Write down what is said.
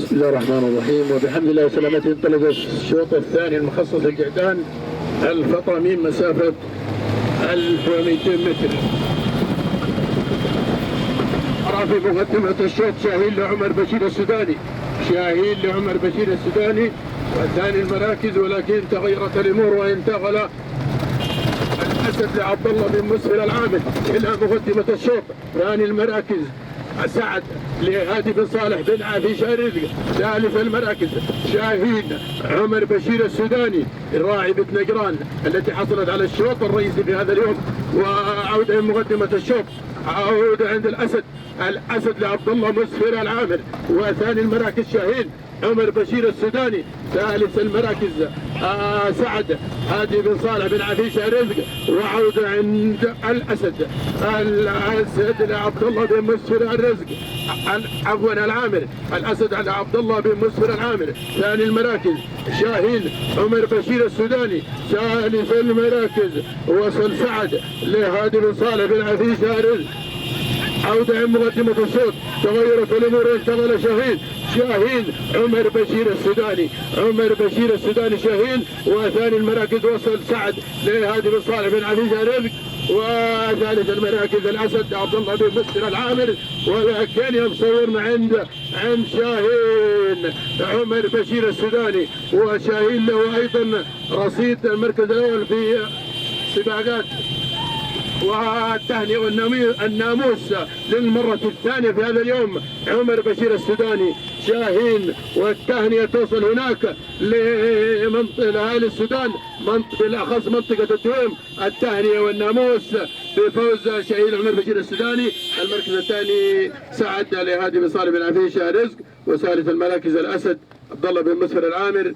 بسم الله الرحمن الرحيم، وبحمد الله وسلامته انطلق الشوط الثاني المخصص للقعدان الفطمي مسافة 1200 متر. أرى في مقدمة الشوط شاهين لعمر بشير السوداني، شاهين لعمر بشير السوداني وثاني المراكز، ولكن تغيرت الأمور وانتقل الأسد لعبد الله بن مسهر العامل إلى مقدمة الشوط. ثاني المراكز سعد لهادي بن صالح بن عافيش الرزق. ثالث المراكز شاهين عمر بشير السوداني الراعي بنت نجران التي حصلت على الشوط الرئيسي في هذا اليوم. وعودة من مقدمة الشوط، عودة عند الأسد لعبد الله مسهر العامر. وثاني المراكز شاهين عمر بشير السوداني. ثالث المراكز سعد هادي بن صالح بن عفيش الرزق. وعودة عند الأسد لعبد الله بن مسهر الرزق، عفوا العامر، الأسد على عبد الله بن مسهر العامر. ثاني المراكز شاهين عمر بشير السوداني. ثالث المراكز وصل سعد لهادي بن صالح بن عفيش الرزق. عودة عند مقدمة الشوط، تغيرت الأمور وانتقل شاهين عمر بشير السوداني، عمر بشير السوداني شاهين. وثاني المراكز وصل سعد لهادي بن صالح بن عفيش الرزق. وثالث المراكز الأسد عبد الله بن مسهر العامر. ولكن يصورنا عند شاهين عمر بشير السوداني، وشاهين له أيضا رصيد المركز الأول في سباقات والتهنئة والناموس للمرة الثانية في هذا اليوم. عمر بشير السوداني شاهين، والتهنئة توصل هناك لأهالي السودان، بالأخص منطقة الدويم. التهنئة والناموس بفوز شاهين عمر بشير السوداني. المركز الثاني سعد لهادي بن صالح بن عفيش الرزق. وثالث المراكز الأسد عبد الله بن مسهر العامر.